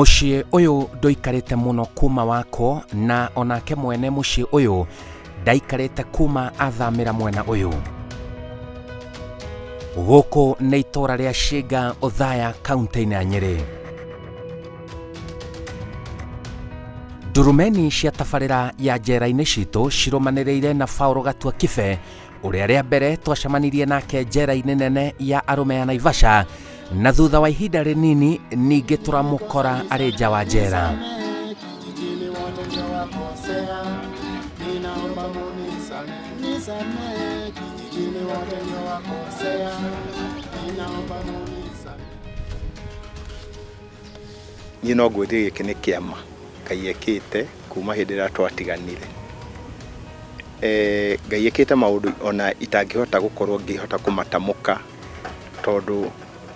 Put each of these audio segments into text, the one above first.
Muciĩ ũyũ ndoikarĩte mũno kuma wako, na onake mwene muciĩ ũyũ ndaikarĩte kuma athamĩra mwena ũyũ. Gũkũ nĩ itũra rĩa Ciugo Othaya kaunti-inĩ ya Nyeri. Ndurumeni cia tabarĩra ya njera-inĩ citũ ciromanĩrĩire na Paul Gatua Kibe, ũrĩa rĩa mbere twacemanirie nake njera-inĩ nene ya arũme ya Naivasha, na thutha wa ihinda rĩnini ningĩ tũramũkora arĩ nja wa njera. Niĩ no ngwĩre gĩkĩ nĩ kĩama Ngai ekĩte kuma hĩndĩ ĩrĩa twatiganire. Ngai ekĩte maũndũ ona itangĩhota gũkorwo ngĩhota kũmatamũka, tondũ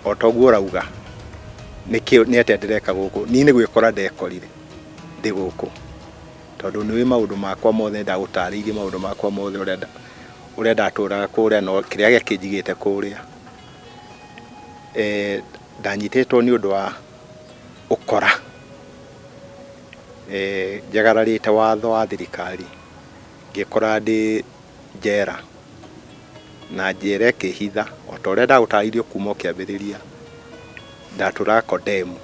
o ta ũguo ũrauga nĩ atĩa ndĩreka gũkũ. Niĩ nĩ gwĩkora ndekorire ndĩ gũkũ, tondũ nĩwe maũndũ makwa mothe ndagũtarĩirie maũndũ makwa mothe ũrĩa ndatũraga kũrĩa no kĩrĩa gĩkĩnjigĩte kũrĩa. Ndanyitĩtwo nĩ ũndũ wa ũkora, njagararĩte watho wa thirikari, ngĩkora ndĩ njera, na njera ĩkĩhitha o ta ũrĩa ndagũtarĩirio kuma kĩambĩrĩria. Ndatũraga condemn,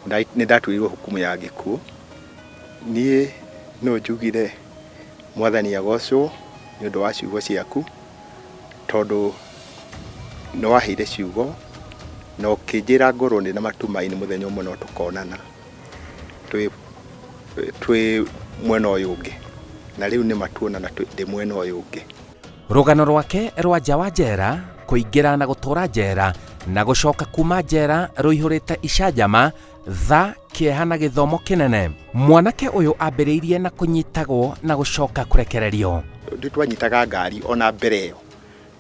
nĩ ndatuĩrwo hukumu ya gĩkuũ. Niĩ no njugire Mwathani agocwo nĩ ũndũ wa ciugo ciaku, tondũ no waheire ciugo na ũkĩnjĩra ngorwo ndĩ na matumaini mũthenya ũmwe no tũkonana twĩ mwena ũyũ ũngĩ, na rĩu nĩ matuonana ndĩ mwena ũyũ ũngĩ. Rũgano rwake rwa nja wa njera, kũingĩra na gũtũra njera na gũcoka kuma njera rũihũrĩte icanjama, tha, kĩeha na gĩthomo kĩnene. Mwanake ũyũ ambĩrĩirie na kũnyitagwo na gũcoka kũrekererio. Twanyitaga ngari ona mbere ĩyo,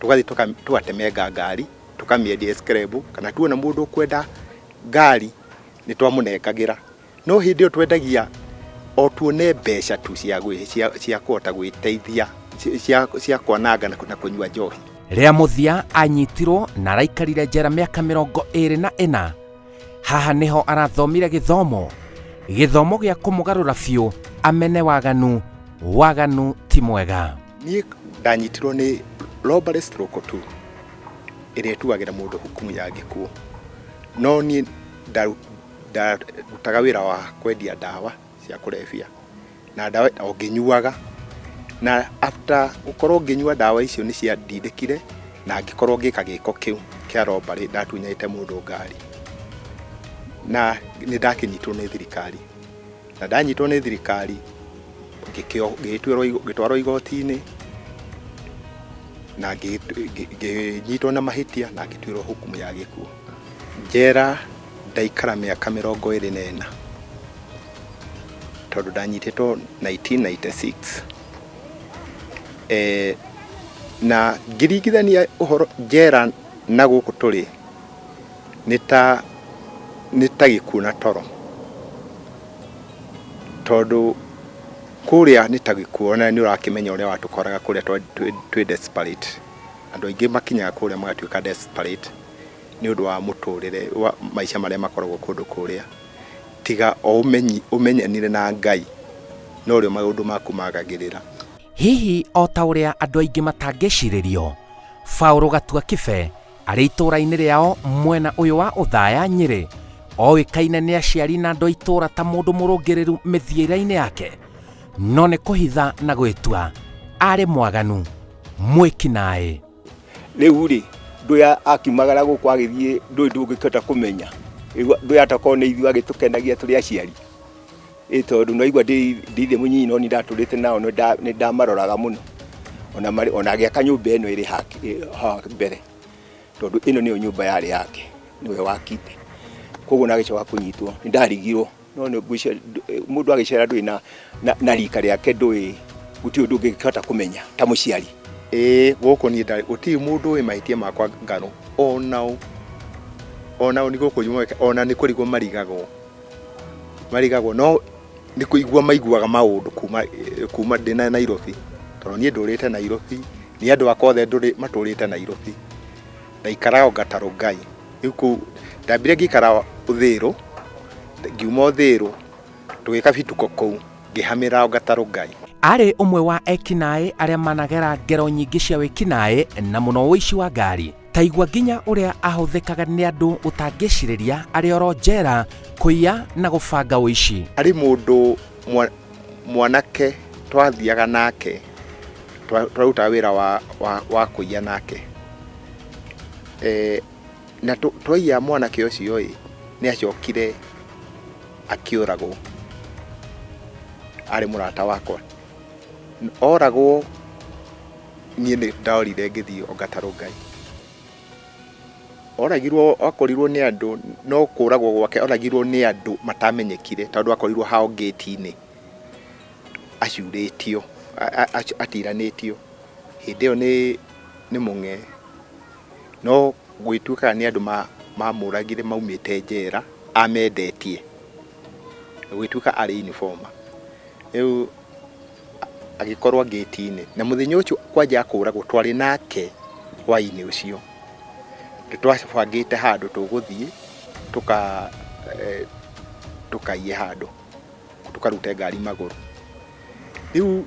tũgathiĩ tũgatemenga ngari, tũkamĩendia scrap, kana tuona mũndũ ũkwenda ngari nĩ twamũnengagĩra. No hĩndĩ ĩyo twendagia o tuone mbeca tu cia kũhota gwĩteithia, cia kwananga na kũnyua njohi. Rĩa mũthia anyitirwo na araikarire njera mĩaka 24. Haha nĩho arathomire gĩthomo gĩa kũmũgarũra biũ amene waganu. Waganu ti mwega. Niĩ ndanyitirwo nĩ robbery stroke 2 ĩrĩa ĩtuagĩra mũndũ hukumu ya gĩkuũ. No niĩ ndarutaga wĩra wa kwendia ndawa cia kũrebia, na ndawa o ngĩnyuaga, na after gũkorwo ngĩnyua ndawa icio nĩ ciandindĩkire na ngĩkorwo ngĩka gĩko kĩu kĩa robbery, ndatunyĩte mũndũ ngari, na nĩ ndakĩnyitwo nĩ thirikari. Na ndanyitwo nĩ thirikari ngĩtwarwo igoti-inĩ na ngĩnyitwo na mahĩtia na ngĩtuĩrwo hukumu ya gĩkuũ. Njera ndaikara mĩaka 24, tondũ ndanyitĩtwo 1996. Na ngĩringithania ũhoro njera na gũkũ tũrĩ nĩ ta gĩkuũ na toro, tondũ kũrĩa nĩ ta gĩkuũ, na nĩ ũrakĩmenya ũrĩa watũkoraga kũrĩa twĩ desperate. Andũ aingĩ makinyaga kũrĩa magatuĩka desperate nĩ ũndũ wa mũtũrĩre wa maica marĩa makoragwo kũndũ kũrĩa. Tiga o ũmenyanire na Ngai, no rĩo maũndũ maku magagĩrĩra. Hihi o ta ũrĩa andũ aingĩ matangĩcirĩrio, Paul Gatua Kibe arĩ itũra-inĩ rĩao mwena ũyũ wa Othaya, Nyeri, oĩkaine nĩ aciari na andũ a itũra ta mũndũ mũrũngĩrĩru mĩthiĩre-inĩ yake, no nĩ kũhitha na gwĩtua arĩ mwaganu, mwĩki naĩ. Rĩu rĩ, ndũya akiumagara gũkũ agĩthiĩ ndũngĩkĩhota kũmenya ndũya atakorwo nĩ ithuĩ agĩtũkenagia tũrĩ aciari, tondũ naigua ndĩ mũnyinyi no nĩ ndatũrĩte nao, nĩ ndamaroraga mũno, ona agĩaka nyũmba ĩno ĩrĩ ha mbere, tondũ ĩno nĩyo nyũmba yarĩ yake, nĩwe wakite. Koguo nagĩcoka kũnyitwo nĩ ndarigirwo, no mũndũ agĩcera ndũĩ na rika rĩake, ndũĩ gũtirĩ ũndũ ũngĩkĩhota kũmenya ta mũciari. Gũkũ niĩ gũtirĩ mũndũ ũĩ mahĩtia makwa ngano onao nĩ gũkũ nyumoke, ona nĩ kũrigwo marigagwo, no nĩ kũigua maiguaga maũndũ kuma ndĩ na Nairobi, tondũ niĩ ndũrĩte Nairobi, nĩ andũ akwa othe matũrĩte Nairobi. Ndaikaraga gatarũ Ngai, rĩu kũu ndambire ngĩikara Ũthĩĩro ngiuma Thĩrũ tũgĩka bituko kũu ngĩhamĩra gatarũ Ngai. Arĩ ũmwe wa ekinaĩ arĩa managera ngero nyingĩ cia wĩkinaĩ na mũno ũici wa ngari. Taigua nginya ũrĩa ahũthĩkaga nĩ andũ ũtangĩcirĩria arĩ oro njera kũiya na gũbanga ũici. Arĩ mũndũ mwanake twathiaga nake twaruta wĩra wa kũiya nake. Na twaiya mwanake ũcio nĩ acokire akĩũragwo. Arĩ mũrata wakwa. Oragwo niĩ nĩ ndaorire ngĩthiĩ o gatarũ Ngai. Oragirwo akorirwo nĩ andũ no kũragwo gwake oragirwo nĩ andũ matamenyekire tondũ akorirwo hao gate-inĩ acurĩtio atiranĩtio. Hĩndĩ ĩyo nĩ mũng'e no gwĩtuĩkaga nĩ andũ mamũragire maumĩte njera amendetie gwĩtuĩka arĩ informa. Rĩu agĩkorwo gate-inĩ na mũthenya ũcio kwanja kũragwo twarĩ nake hwaĩ-inĩ ũcio. Twabangĩte handũ tũgũthiĩ tũkaiye handũ tũkarute ngari magũrũ. Rĩu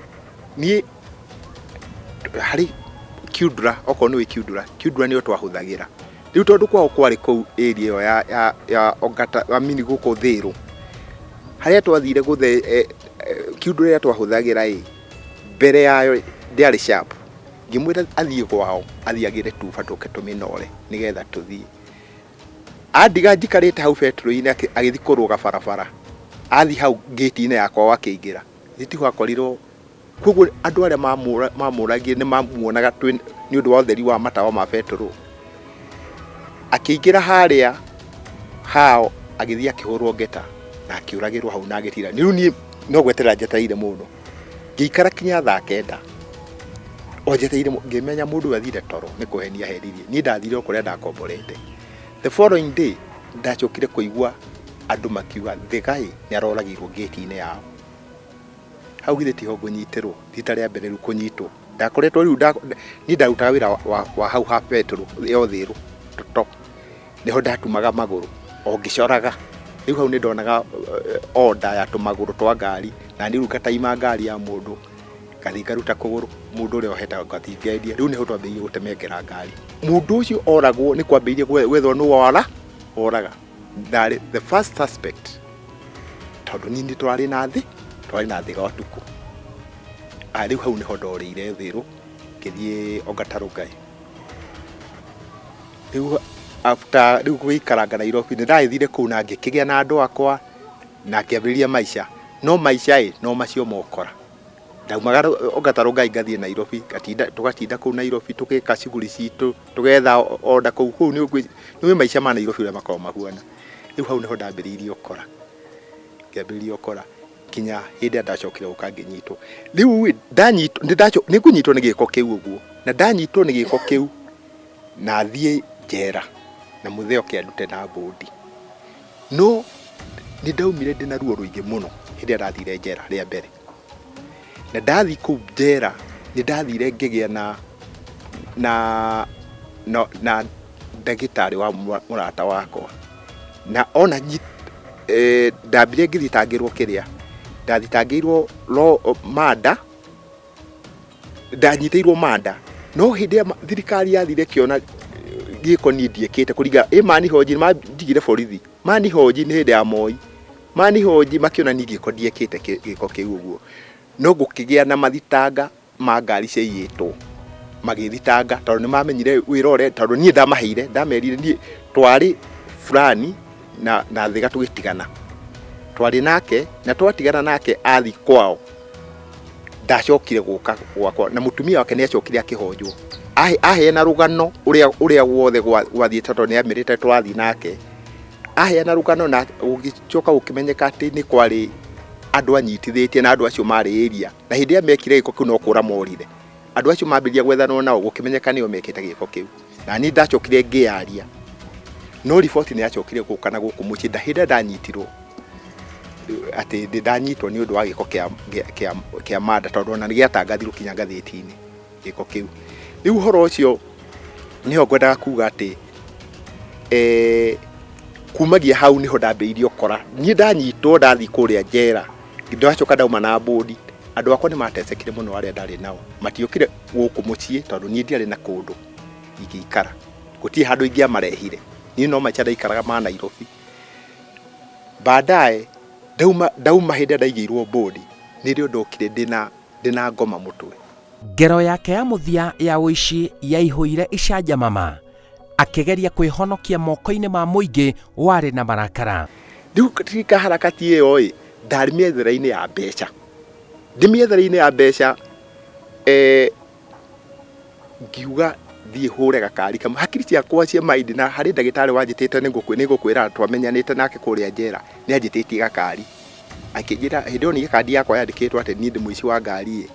niĩ harĩ kiundura okorwo nĩ kiundura nĩyo twahũthagĩra. Rĩu tondũ kwao kwarĩ kũu area ĩyo ya Ongata amini gũkũ Thĩrũ. Harĩa twathire gũthe kiundura ĩrĩa twahũthagĩra mbere yayo ndĩarĩ sharp. Ngĩmwĩra athiĩ kwao athiagĩre tuba tũke tũmĩnore nĩgetha tũthiĩ. Andiga njikarĩte hau betũrũ-inĩ agĩthiĩ kũrũga barabara. Athiĩ hau gate-inĩ yakwa wakĩingĩra. Gĩtigo akorirwo koguo andũ arĩa mamũragire nĩ mamuonaga nĩ ũndũ wa ũtheri wa matawa ma betũrũ. Akĩingĩra harĩa hao agĩthiĩ akĩhũrwo ngeta na akĩũragĩrwo hau na agĩtira. Rĩu niĩ no gweterera njetereire mũno. Ngĩikara kinya thaa 9. O njetereire ngĩmenya mũndũ athire toro nĩ kũhenia heririe. Niĩ ndathire o kũrĩa ndakomborete. The following day ndacokire kũigua andũ makiuga thĩgai nĩ aroragirwo gate-inĩ yao. Hau githĩ tiho ngũnyitĩrwo rita rĩa mbere rĩu kũnyitwo. Ndakoretwo rĩu niĩ ndarutaga wĩra wa hau ha betũrũ yo Thĩrũ to niho ndatumaga magũrũ o ngĩcoraga. Rĩu hau nĩ ndonaga order ya tũmagũrũ twa ngari na nĩ ruka taima ngari ya mũndũ kathi ngaruta kũgũrũ mũndũ ũrĩa ohetaga ngatingendia. Rĩu nĩho twambĩrĩirie gũtemengera ngari. Mũndũ ũcio oragwo nĩ kwambĩrĩirie gwethwo nĩ oraga. Ndarĩ the first suspect tondũ niĩ twarĩ na thĩ ga ũtukũ. Rĩu hau nĩho ndorĩire Thĩrũ ngĩthiĩ o gatarũ Ngai. Rĩu after rĩu gũikaranga Nairobi nĩ ndathire kũu na ngĩkĩgĩa na andũ akwa na ngĩambĩrĩria maica. No maica no macio mokora. Ndaumaga o gatarũ Ngai ngathiĩ Nairobi tũgatinda kũu Nairobi tũgĩka shughuli citũ tũgetha order kũu nĩ maica ma Nairobi ũrĩa makoragwo mahuana. Rĩu hau nĩho ndambĩrĩirie ũkora. Ngĩambĩrĩria ũkora kinya hĩndĩ ndacokire gũka ngĩnyitwo. Rĩu nĩ kũnyitwo nĩ gĩko kĩu ũguo. Na ndanyitwo nĩ gĩko kĩu na thiĩ njera na mũtheo kĩandute na bodi. No nĩ ndaumire ndĩna ruo rũingĩ mũno hĩndĩ ndathire njera rĩa mbere. Na ndathi kũu njera nĩ ndathire ngĩgĩa na ndagĩtarĩ wa mũrata wakwa. Na ona ndambire ngĩthitangĩrwo kĩrĩa ndathitangĩirwo ndanyitĩirwo manda. No hĩndĩ thirikari yathire kĩona gĩko niĩ ndiĩkĩte kũringa manihoji mandigire borithi. Manihoji nĩ hĩndĩ ya Moi. Manihoji makĩona niĩ ndiĩkĩte gĩko kĩu ũguo. No gũkĩgĩa na mathitanga ma ngari ciaiyĩtwo magĩthitanga tondũ nĩ mamenyire wĩra ũrĩa tondũ niĩ ndamaheire ndamerire niĩ twarĩ fulani na thĩga tũgĩtigana. Twarĩ nake na twatigana nake athi kwao. Ndacokire gũka gwakwa na mũtumia wake nĩ acokire akĩhonjwo. Aheana rũgano ũrĩa wothe gwathiĩte tondũ nĩ amĩrĩte twathi nake. Aheana rũgano na gũgĩcoka gũkĩmenyeka atĩ nĩ kwarĩ andũ anyitithĩtie na andũ acio marĩ area. Na hĩndĩ ya mekire gĩko kĩu no kũra morire. Andũ acio mambĩrĩria gwethanwo nao gũkĩmenyeka nĩo mekĩte gĩko kĩu. Na niĩ ndacokire ngĩaria. No report nĩ yacokire gũka na gũkũ mũciĩ hĩndĩ ndanyitirwo. Atĩ ndanyitwo nĩ ũndũ wa gĩko kĩa mada tondũ ona nĩ gĩatangathirwo kinya ngathĩti-inĩ gĩko kĩu. Rĩu ũhoro ũcio nĩho ngwendaga kuga atĩ kumagia hau niho ndambĩirie ũkora niĩ ndanyitwo ndathi kũrĩa njera ndacoka ndauma na mbũndi andũ akwa nĩ matecekire mũno arĩa ndarĩ nao matiokire gũkũ mũciĩ tondũ niĩ ndiarĩ na kũndũ ingĩikara gũtirĩ handũ ingĩamarehire niĩ no maica ndaikaraga ma Nairobi baadaye ndauma hĩndĩ ndaigĩirwo mbũndi nĩrĩo ndokire ndĩna ngoma mũtwe. Ngero yake ya mũthia ya ũici yaihũire icanjamama akĩgeria kwĩhonokia moko-inĩ ma mũingĩ warĩ na marakara. Rĩu tika harakati ĩyo ndarĩ mĩethera-inĩ ya mbeca ndĩmĩethera-inĩ ya mbeca ngiuga thiĩ hũre gakari kamwe hakiri ciakwa cia maindi na harĩ ndagĩtarĩ wanjĩtĩte nĩngũkwĩra twamenyanĩte nake kũrĩa njera nĩanjĩtĩtie gakari akĩnjĩra hĩndĩ ĩyo nĩ kandi yakwa yandĩkĩtwo atĩ niĩ ndĩ mũici wa ngari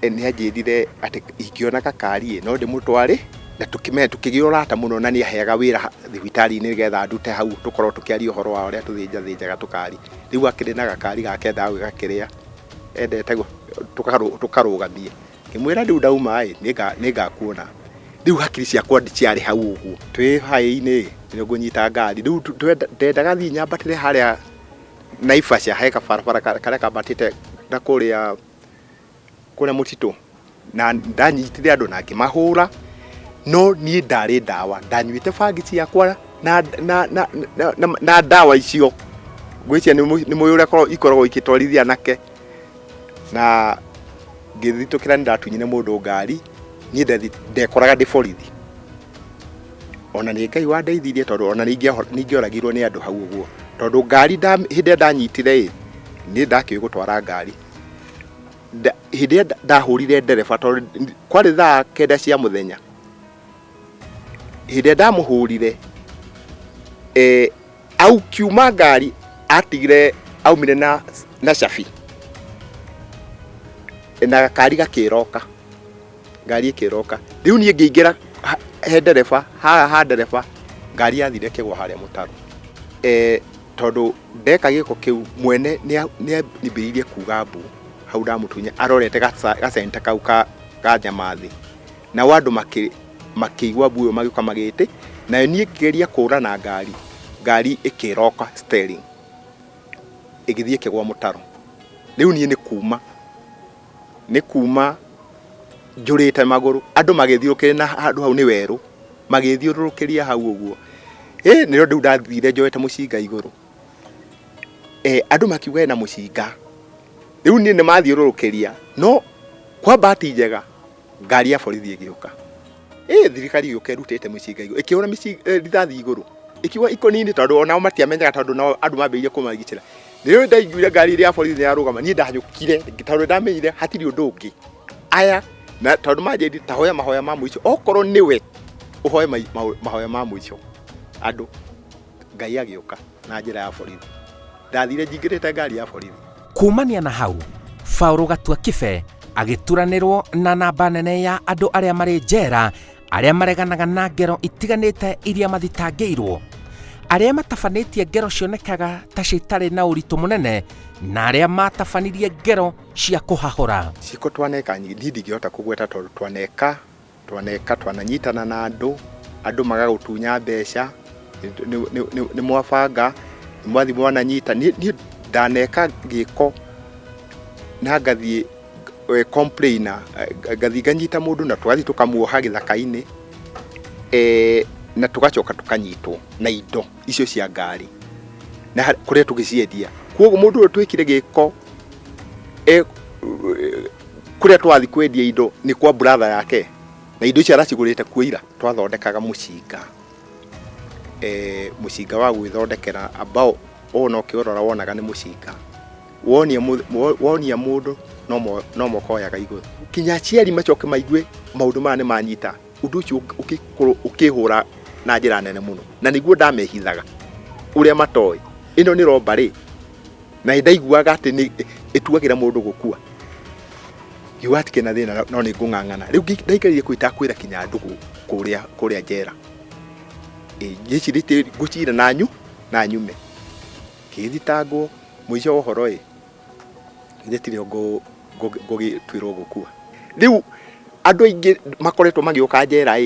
nĩanjĩrire atĩ ingĩona gakari no ndĩmũtware na tũkĩgĩa ũrata mũno na nĩaheaga wĩra thibitarĩ-inĩ nĩgetha ndute hau tũkorwo tũkĩaria ũhoro wa ũrĩa tũthĩnjaga tũkari rĩu akĩrĩ na gakari gake ndagwĩka kĩrĩa endete tũkarũgamie ngĩmwĩra rĩu ndauma nĩngakuona rĩu hakiri ciakwa ciarĩ hau ũguo twĩ haĩ-inĩ nĩngũnyita ngari rĩu ndendaga thiĩ nyambatĩre harĩa Naivasha he kabarabara karĩa kambatĩte na kũrĩa mũtitũ na ndanyitire andũ na ngĩmahũra no niĩ ndarĩ ndawa ndanyuĩte bangi ciakwa na ndawa icio ngwĩcia nĩ mũĩ ũrĩa ikoragwo ikĩtwarithia nake na ngĩthitũkĩra nĩ ndatunyire mũndũ ngari niĩ ndekoraga ndĩ borithi ona nĩ Ngai wandeithirie tondũ ona ningĩoragirwo nĩ andũ hau ũguo tondũ ngari hĩndĩ ndanyitire nĩ ndakĩũĩ gũtwara ngari hĩndĩ ndahũrire ndereba tondũ kwarĩ thaa 9 cia mũthenya hĩndĩ ndamũhũrire au kiuma ngari atigire aumire na cabi na gakari gakĩroka ngari ĩkĩroka rĩu niĩ ngĩingĩra he ndereba ha ndereba ngari yathire kĩgwa harĩa mũtaro tondũ ndeka gĩko kĩu mwene nĩambĩrĩirie kuga mbu hau ndamũtunye arorete gacenta kau ka nyamathĩ na andũ makĩigua mbu ĩyo magĩũka magĩte na niĩ ngĩgeria kũra na ngari ĩkĩroka steering ĩgĩthiĩ kĩgwa mũtaro rĩu niĩ nĩ kuma njũrĩte magũrũ andũ magĩthiũrũkĩria na handũ hau nĩ werũ magĩthiũrũrũkĩria hau ũguo nĩrĩo rĩu ndathire njoete mũcinga igũrũ andũ makiuga na mũcinga rĩu niĩ nĩ mathiũrũrũkĩria no kwa bahati njega ngari ya borithi ĩgĩũka thirikari yũka ĩrutĩte mũcinga igũrũ ĩkĩhũra rithathi igũrũ ĩkiuga ikonini tondũ onao matiamenyaga tondũ nao andũ mambĩrĩirie kũmarigicĩra rĩu ndaiguire ngari ĩrĩa ya borithi yarũgama niĩ ndahanyũkire tondũ ndamenyire hatirĩ ũndũ ũngĩ aya na tondũ manjĩrire tahoya mahoya ma mũico okorwo nĩwe ũhoe mahoya ma mũico andũ Ngai agĩũka na njĩra ya borithi ndathire njingĩrĩte ngari ya borithi. Kumania na hau Paul Gatua Kibe agĩturanĩrwo na namba nene ya andũ arĩa marĩ njera arĩa mareganaga na ngero itiganĩte iria mathitangĩirwo arĩa matabanĩtie ngero cionekaga ta citarĩ na ũritũ mũnene na arĩa matabanirie ngero cia kũhahũra ciko twaneka nyingĩ ndingĩhota kũgweta tondũ twaneka twananyitana na andũ magagũtunya mbeca nĩ mwabanga nĩ mwathi mwananyita niĩ ndaneka gĩko na ngathiĩ complainer ngathi nganyita mũndũ na twathi tũkamuoha gĩthaka-inĩ na tũgacoka tũkanyitwo na indo icio cia ngari na kũrĩa tũgĩciendia koguo mũndũ ũyũ twĩkire gĩko kũrĩa twathi kwendia indo nĩ kwa brother yake na indo icio aracigũrĩte kuoira twathondekaga mũcinga mũcinga wa gwĩthondekera ambao ona ũkĩrora wonaga nĩ mũcinga wonia mũndũ no mokoyaga igũrũ kinya aciari macoke maigue maũndũ maya nĩ manyita ũndũ ũcio ũkĩhũra na njĩra nene mũno na nĩguo ndamehithaga ũrĩa matoĩ ĩno nĩ robbery na ndaiguaga atĩ nĩ ĩtuagĩra mũndũ gũkua ngiuga atĩ kĩna thĩna no nĩ ngũng'ang'ana rĩu ndaikarire kwĩra kinya andũ kũrĩa njera ngĩcirĩte ngũcira na nyume kĩthitangwo mũico ũhoro gĩtirĩ ngũgĩtuĩrwo gũkua rĩu andũ aingĩ makoretwo magĩũka njera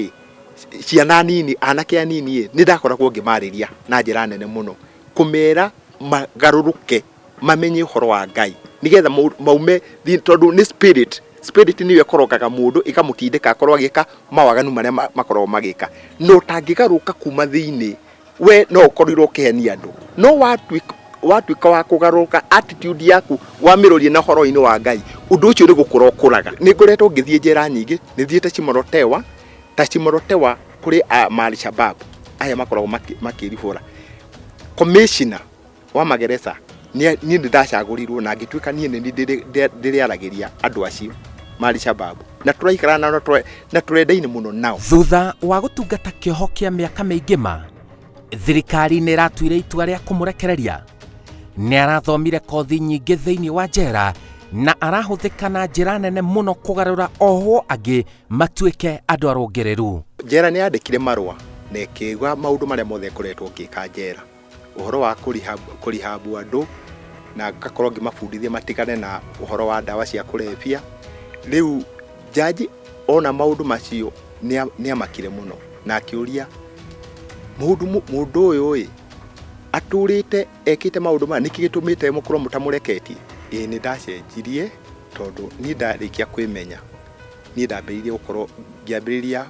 ciana nini anake anini ni ndakoragwo ngimarĩria na njĩra nene muno kumera magaruruke mamenye horo wa Ngai nigetha maume tondu ni spirit niyo ikorokaga mundu ikamutindika akorwo agika mawaganu maria makorwo magika no tangigaruka kuma thiini we no ukorirwo kihenia andu no watuika wa kugaruka attitude yaku wamirorie na horo-ini wa Ngai undu ucio ni gukura ukuraga ni ngoretwo ngithie njera nyingi ni thiete Chimorotewa kuri mali shabab aya makoragwo makiribura commissioner wa magereza ni ndacagũrirwo na ngĩtuĩka niĩ nĩ ndĩrĩaragiria andũ acio mali shabab na tũraikara nao na tũrendaine mũno nao. Thutha wa gũtungata kĩoho kĩa mĩaka mĩingĩ ma thirikari nĩ ĩratuire itua rĩa kũmũrekereria. Nĩ arathomire kothi nyingĩ thĩinĩ wa njera na arahũthĩka na njĩra nene mũno kũgarũra ohwo angĩ matuĩke andũ arũngĩrĩru. Njera nĩ yandĩkire marũa na ĩkĩuga maũndũ marĩa mothe ngoretwo ngĩka njera, ũhoro wa kũrihabu andũ na ngakorwo ngĩmabundithia matigane na ũhoro wa ndawa cia kũrebia. Rĩu jaji ona maũndũ macio nĩ amakire mũno na akĩũria mũndũ ũyũ atũrĩte ekĩte maũndũ maya nĩkĩ gĩtũmĩte mũkorwo mũtamũreketie. Nĩ ndacenjirie tondũ niĩ ndarĩkia kwĩmenya, niĩ ndambĩrĩirie gũkorwo ngĩambĩrĩria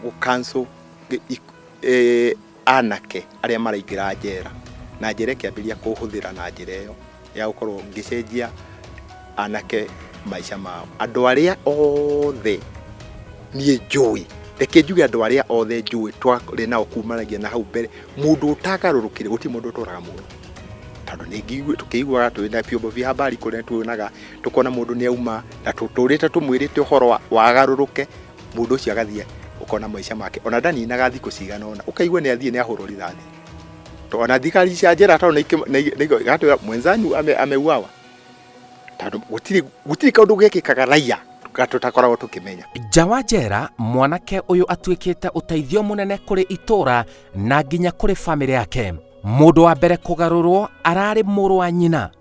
gũcancel anake arĩa maraingĩra njera na njĩra ĩkĩambĩrĩria kũhũthĩra na njĩra ĩyo ya gũkorwo ngĩcenjia anake maica mao. Andũ arĩa othe niĩ njũĩ, reke njuge andũ arĩa othe njũĩ twarĩ nao kumanagia na hau mbere, mũndũ ũtagarũrũkire gũtirĩ mũndũ ũtũraga mũno. Tondũ nĩ tũkĩiguaga twĩna vyombo vya habari kũrĩa tuonaga tukona mũndũ nĩ auma na tũtũrĩte tũmwĩrĩte ũhoro wagarũrũke, mũndũ ũcio agathiĩ ukona maisha make ona ndaninaga thikũ cigana ona ukaigua nĩ athiĩ nĩ ahũrwo rithathi. To ona thikari cia njera tondũ nĩ mwenzanyu ameuawa. Tondũ gũtirĩ kaũndũ gekĩkaga raia tutakoragwo tukimenya. Nja wa njera mwanake ũyũ atuĩkĩte ũteithio mũnene kũrĩ itũra na nginya kũrĩ bamĩrĩ yake. Mũndũ wa mbere kũgarũrwo ararĩ mũrũ wa nyina,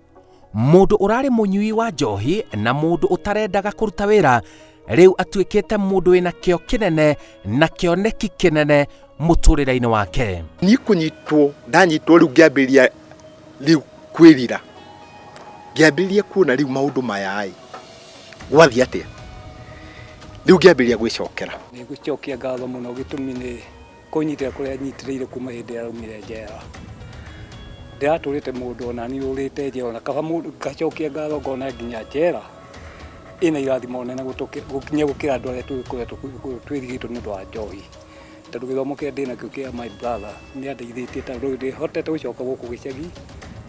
mũndũ ũrarĩ mũnyui wa njohi na mũndũ ũtarendaga kũruta wĩra, rĩu atuĩkĩte mũndũ wĩna kĩo kĩnene na kĩoneki kĩnene mũtũrĩre-inĩ wake. Niĩ kũnyitwo ndanyitwo rĩu ngĩambĩrĩria rĩu kwĩrira, ngĩambĩrĩria kuona rĩu maũndũ maya gwathiĩ atĩa. Rĩu ngĩambĩrĩria gwĩcokera. Nĩ gũcokia ngatho mũno gĩtũmi nĩ kũnyitĩra kũrĩa nyitĩrĩire kuma hĩndĩ ya raumire njera. Ndiratũrĩte mũndũ ona niĩ ũrĩte njera ona kaba mũndũ ngacokia ngatho ngona nginya njera ina irathimo nene gũkinya gũkĩra andũ arĩa twĩrigĩtwo nĩ ũndũ wa njohi. Tondũ gĩthomo kĩrĩa ndĩnakĩo kĩa my brother nĩ andeithĩtie tondũ ndĩhotete gũcoka gũkũ gĩcagi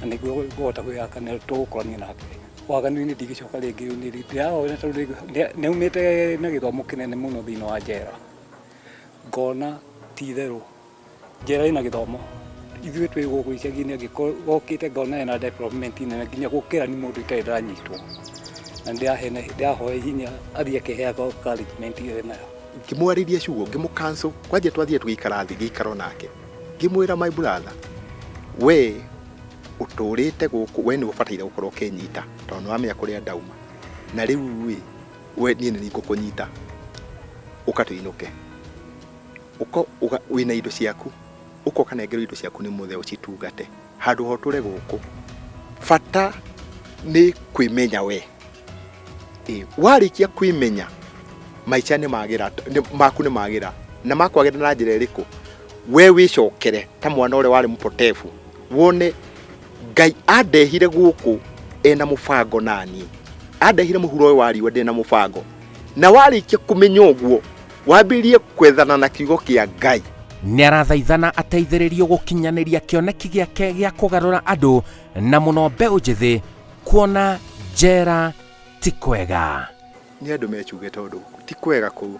na nĩguo ngũhota kwĩhakana tũgũkorania nake. Waganu-inĩ ndigĩcoka rĩngĩ ndĩraona tondũ nĩaumĩte na gĩthomo kĩnene mũno thĩinĩ wa njera. Ngona ti itherũ njera ĩna gĩthomo, ithuĩ twĩ gũkũ icagi-inĩ gokĩte ngona ena development nene nginya gũkĩra nĩ mũndũ itarĩ ndanyitwo. Na ndahoya hinya athiĩ akĩheaga encouragement ĩyo nayo. Ngĩmwarĩria Ciugo ngĩmũcancel kwanja twathiĩ tũgĩikara thĩ gĩikaro nake. Ngĩmwĩra my brother, we ũtũrĩte gũkũ we nĩ ũbataire gũkorwo ũkĩnyita tondũ nĩ wamenya kũrĩa ndauma. Na rĩu we niĩ nĩ ngũkũnyita ũkatũinũke. Wĩna indo ciaku ũkokanengerwo indo ciaku nĩ mũthee ũcitungate handũ ho tũre gũkũ. Bata nĩ kwĩmenya we. Warĩkia kwĩmenya maica nĩ magira maku nĩ magira na makwagĩra na njĩra ĩrĩkũ, we wĩcokere ta mwana ũrĩa warĩ mũpotebu wone Ngai andehire gũkũ ena mũbango naniĩ, andehire mũhuro ũyũ wa riũa ndĩ na mũbango. Na warĩkia kũmenya ũguo wambĩrĩrie kwethana na kiugo kĩa Ngai. Nĩ arathaithana ateithĩrĩrio gũkinyanĩria kĩoneki gĩake gĩa kũgarũra andũ na mũno mbeũ njĩthĩ kuona njera ti kwega. Nĩ andũ mechuge tondũ ti kwega kũu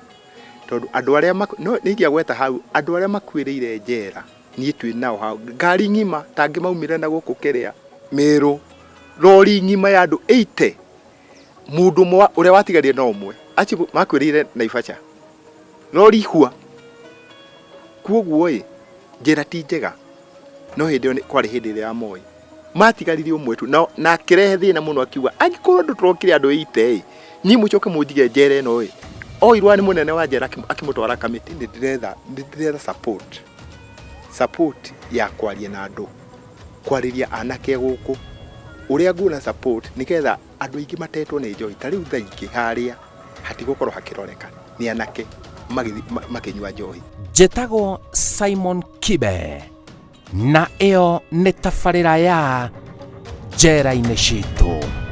tondũ andũ arĩa nĩ ingĩagweta hau andũ arĩa makuĩrĩire njera niĩ twĩ nao hau ngari ng'ima tangĩ maumire na gũkũ kĩrĩa Meru lori ng'ima ya andũ 80 mũndũ ũrĩa watigarie na ũmwe aci makuĩrĩire Naivasha lori hua. Kuoguo njera ti njega no hĩndĩ ĩyo kwarĩ hĩndĩ ĩrĩa ya Moi matigaririe ũmwe tu na akĩrehe thĩna mũno akiuga angĩkorwo ndũ tũrokire andũ 80 niĩ mũcoke mũnjige njera ĩno oirwa nĩ mũnene wa njera akĩmũtwara kamĩtĩ, nĩ ndĩretha support ya kwaria na andũ, kwarĩria anake gũkũ ũrĩa nguona support nĩgetha andũ aingĩ matetwo nĩ njohi. Ta rĩu thaa ingĩ harĩa hatigũkorwo hakĩroreka nĩ anake makĩnyua njohi. Njĩtagwo Simon Kibe na ĩyo nĩ tabarĩra ya njera-inĩ citũ.